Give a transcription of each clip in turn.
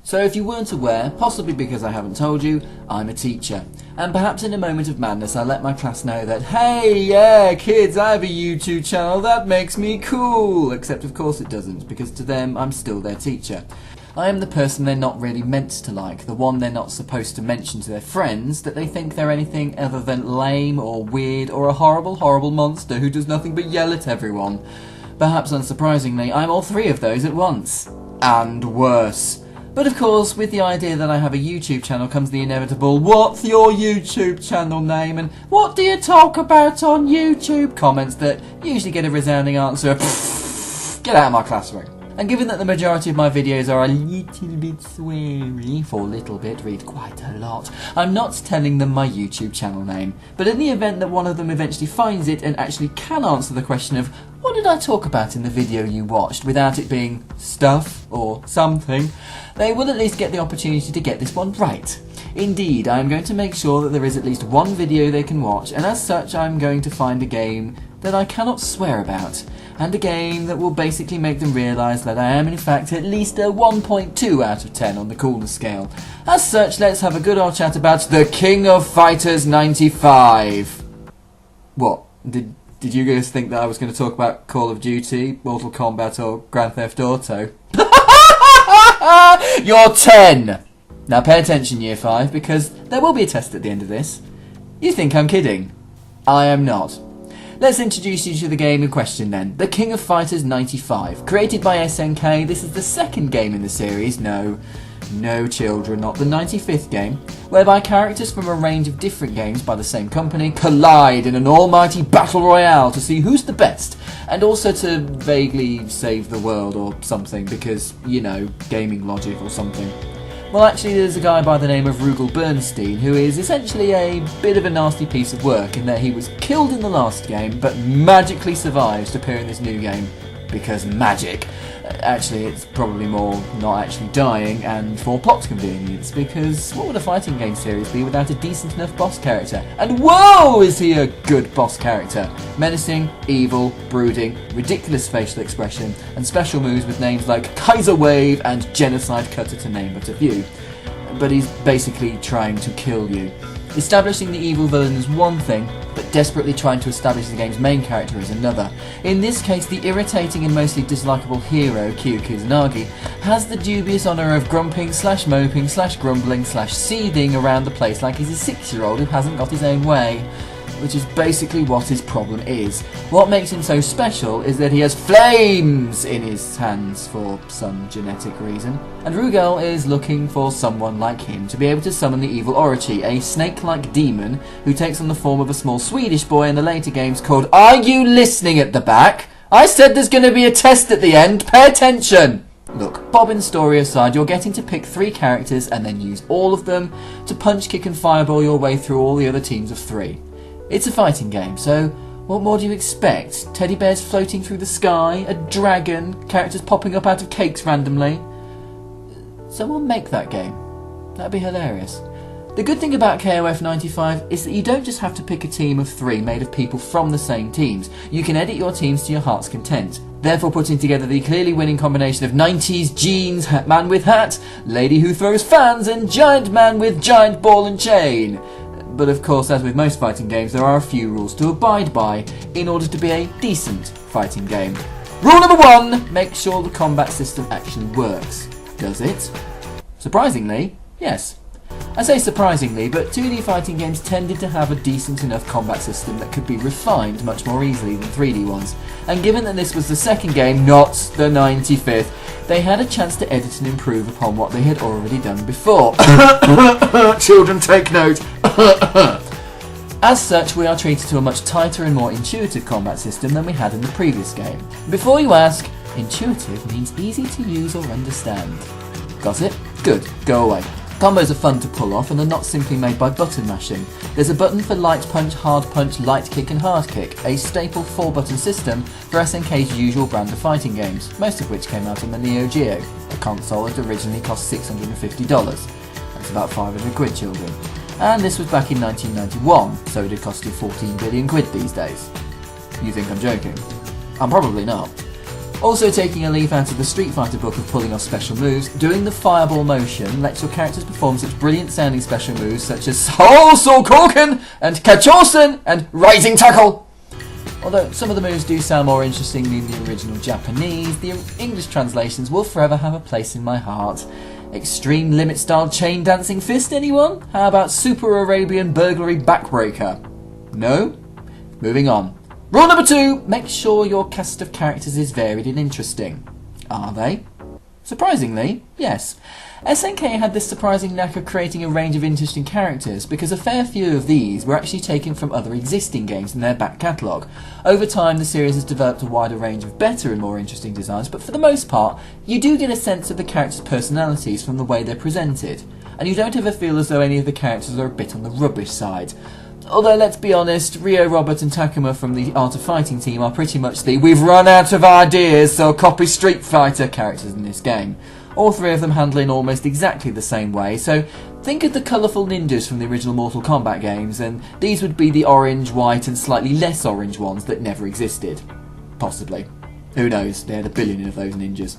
So if you weren't aware, possibly because I haven't told you, I'm a teacher. And perhaps in a moment of madness I let my class know that, hey, yeah, kids, I have a YouTube channel, that makes me cool. Except of course it doesn't, because to them I'm still their teacher. I am the person they're not really meant to like, the one they're not supposed to mention to their friends, that they think they're anything other than lame or weird or a horrible, horrible monster who does nothing but yell at everyone. Perhaps unsurprisingly, I'm all three of those at once. And worse. But of course, with the idea that I have a YouTube channel comes the inevitable, what's your YouTube channel name and what do you talk about on YouTube? Comments that usually get a resounding answer, get out of my classroom. And given that the majority of my videos are a little bit sweary, for little bit, read quite a lot, I'm not telling them my YouTube channel name. But in the event that one of them eventually finds it and actually can answer the question of, what did I talk about in the video you watched, without it being stuff or something, they will at least get the opportunity to get this one right. Indeed, I am going to make sure that there is at least one video they can watch, and as such I'm going to find a game that I cannot swear about, and a game that will basically make them realise that I am in fact at least a 1.2 out of 10 on the coolness scale. As such, let's have a good old chat about the King of Fighters 95. What? Did you guys think that I was going to talk about Call of Duty, Mortal Kombat or Grand Theft Auto? You're 10! Now pay attention, Year 5, because there will be a test at the end of this. You think I'm kidding? I am not. Let's introduce you to the game in question then. The King of Fighters 95. Created by SNK, this is the second game in the series, no children, not the 95th game, whereby characters from a range of different games by the same company collide in an almighty battle royale to see who's the best, and also to vaguely save the world or something, because, you know, gaming logic or something. Well, actually there's a guy by the name of Rugal Bernstein who is essentially a bit of a nasty piece of work in that he was killed in the last game but magically survives to appear in this new game. Because magic. Actually, it's probably more not actually dying and for plot convenience, because what would a fighting game series be without a decent enough boss character? And whoa, is he a good boss character! Menacing, evil, brooding, ridiculous facial expression, and special moves with names like Kaiser Wave and Genocide Cutter to name but a few. But he's basically trying to kill you. Establishing the evil villain is one thing, but desperately trying to establish the game's main character is another. In this case, the irritating and mostly dislikable hero, Kyu Kusanagi, has the dubious honour of grumping / moping / grumbling / seething around the place like he's a 6-year-old who hasn't got his own way. Which is basically what his problem is. What makes him so special is that he has flames in his hands for some genetic reason. And Rugal is looking for someone like him to be able to summon the evil Orochi, a snake-like demon who takes on the form of a small Swedish boy in the later games called Are You Listening at the Back? I said there's going to be a test at the end, pay attention! Look, Bobbin's story aside, you're getting to pick 3 characters and then use all of them to punch, kick and fireball your way through all the other teams of 3. It's a fighting game, so what more do you expect? Teddy bears floating through the sky, a dragon, characters popping up out of cakes randomly? Someone make that game. That'd be hilarious. The good thing about KOF 95 is that you don't just have to pick a team of 3 made of people from the same teams. You can edit your teams to your heart's content, therefore putting together the clearly winning combination of 90s jeans, man with hat, lady who throws fans, and giant man with giant ball and chain. But of course, as with most fighting games, there are a few rules to abide by in order to be a decent fighting game. Rule number 1, make sure the combat system actually works. Does it? Surprisingly, yes. I say surprisingly, but 2D fighting games tended to have a decent enough combat system that could be refined much more easily than 3D ones. And given that this was the second game, not the 95th, they had a chance to edit and improve upon what they had already done before. Children, take note. As such, we are treated to a much tighter and more intuitive combat system than we had in the previous game. Before you ask, intuitive means easy to use or understand. Got it? Good, go away. Combos are fun to pull off and are not simply made by button mashing. There's a button for light punch, hard punch, light kick and hard kick, a staple 4-button system for SNK's usual brand of fighting games, most of which came out on the Neo Geo, a console that originally cost $650. That's about 500 quid, children. And this was back in 1991, so it'd cost you 14 billion quid these days. You think I'm joking? I'm probably not. Also taking a leaf out of the Street Fighter book of pulling off special moves, doing the fireball motion lets your characters perform such brilliant sounding special moves such as Soul Korken and Kachorsen and Rising Tackle. Although some of the moves do sound more interesting than the original Japanese, the English translations will forever have a place in my heart. Extreme Limit style chain dancing fist, anyone? How about Super Arabian burglary backbreaker? No? Moving on. Rule number 2, make sure your cast of characters is varied and interesting. Are they? Surprisingly, yes. SNK had this surprising knack of creating a range of interesting characters because a fair few of these were actually taken from other existing games in their back catalogue. Over time the series has developed a wider range of better and more interesting designs, but for the most part you do get a sense of the characters' personalities from the way they're presented, and you don't ever feel as though any of the characters are a bit on the rubbish side. Although, let's be honest, Ryo, Robert and Takuma from the Art of Fighting team are pretty much the "we've run out of ideas, so copy Street Fighter" characters in this game. All three of them handle in almost exactly the same way, so think of the colourful ninjas from the original Mortal Kombat games, and these would be the orange, white and slightly less orange ones that never existed. Possibly. Who knows, they had a billion of those ninjas.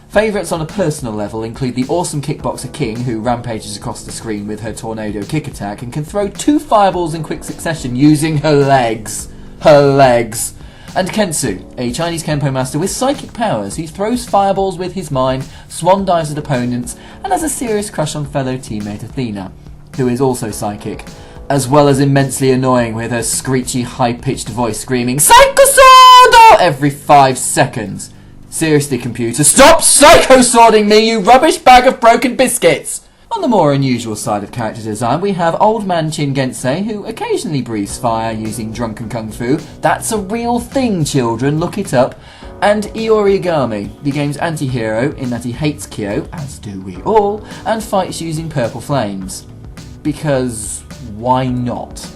Favourites on a personal level include the awesome kickboxer King, who rampages across the screen with her tornado kick attack and can throw 2 fireballs in quick succession using her legs. Her legs. And Kensu, a Chinese Kenpo master with psychic powers who throws fireballs with his mind, swan dives at opponents, and has a serious crush on fellow teammate Athena, who is also psychic, as well as immensely annoying with her screechy, high-pitched voice screaming "Psycho Sword!" every 5 seconds. Seriously, computer, stop psycho-swording me, you rubbish bag of broken biscuits! On the more unusual side of character design, we have Old Man Chin Gensei, who occasionally breathes fire using drunken kung fu. That's a real thing, children, look it up. And Iori Igami, the game's anti-hero in that he hates Kyo, as do we all, and fights using purple flames. Because why not?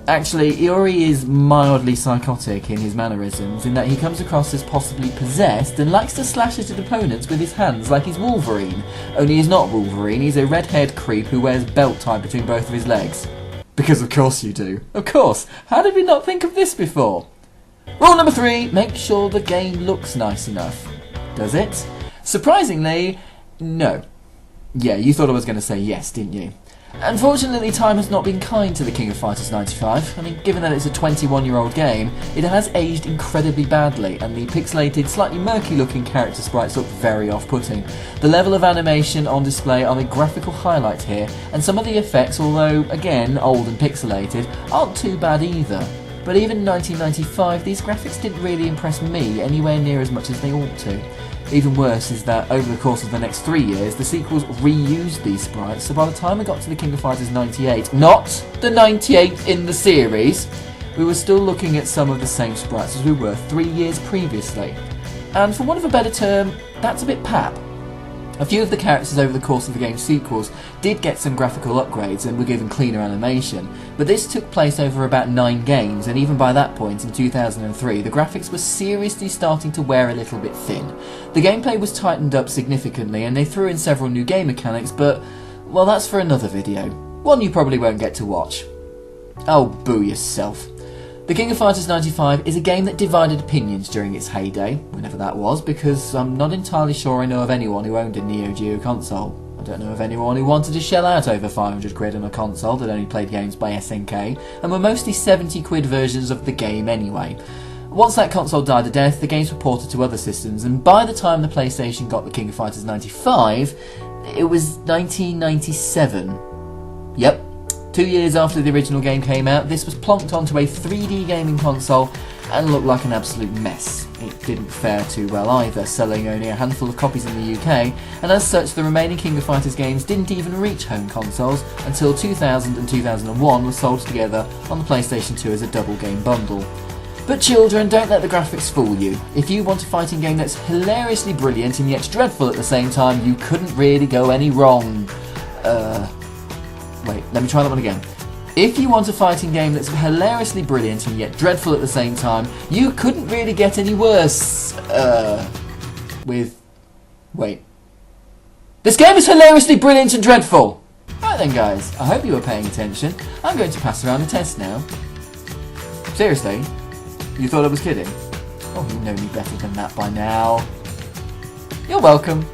Actually, Iori is mildly psychotic in his mannerisms, in that he comes across as possibly possessed and likes to slash at his opponents with his hands like he's Wolverine. Only he's not Wolverine, he's a red-haired creep who wears a belt tied between both of his legs. Because of course you do. Of course. How did we not think of this before? Rule number 3, make sure the game looks nice enough. Does it? Surprisingly, no. Yeah, you thought I was going to say yes, didn't you? Unfortunately, time has not been kind to the King of Fighters 95. I mean, given that it's a 21-year-old game, it has aged incredibly badly, and the pixelated, slightly murky-looking character sprites look very off-putting. The level of animation on display are the graphical highlight here, and some of the effects, although, again, old and pixelated, aren't too bad either. But even in 1995, these graphics didn't really impress me anywhere near as much as they ought to. Even worse is that over the course of the next 3 years, the sequels reused these sprites, so by the time we got to the King of Fighters 98, not the 98th in the series, we were still looking at some of the same sprites as we were 3 years previously. And for want of a better term, that's a bit pap. A few of the characters over the course of the game's sequels did get some graphical upgrades and were given cleaner animation, but this took place over about 9 games, and even by that point in 2003 the graphics were seriously starting to wear a little bit thin. The gameplay was tightened up significantly and they threw in several new game mechanics, but, well, that's for another video. One you probably won't get to watch. Oh, boo yourself. The King of Fighters 95 is a game that divided opinions during its heyday, whenever that was, because I'm not entirely sure I know of anyone who owned a Neo Geo console. I don't know of anyone who wanted to shell out over 500 quid on a console that only played games by SNK, and were mostly 70 quid versions of the game anyway. Once that console died a death, the games were ported to other systems, and by the time the PlayStation got the King of Fighters 95, it was 1997. Yep. 2 years after the original game came out, this was plonked onto a 3D gaming console and looked like an absolute mess. It didn't fare too well either, selling only a handful of copies in the UK, and as such the remaining King of Fighters games didn't even reach home consoles until 2000 and 2001 were sold together on the PlayStation 2 as a double game bundle. But children, don't let the graphics fool you. If you want a fighting game that's hilariously brilliant and yet dreadful at the same time, you couldn't really go any wrong. Wait, let me try that one again. If you want a fighting game that's hilariously brilliant and yet dreadful at the same time, you couldn't really get any worse. Wait. This game is hilariously brilliant and dreadful! Right then guys, I hope you were paying attention. I'm going to pass around a test now. Seriously? You thought I was kidding? Oh, you know me better than that by now. You're welcome.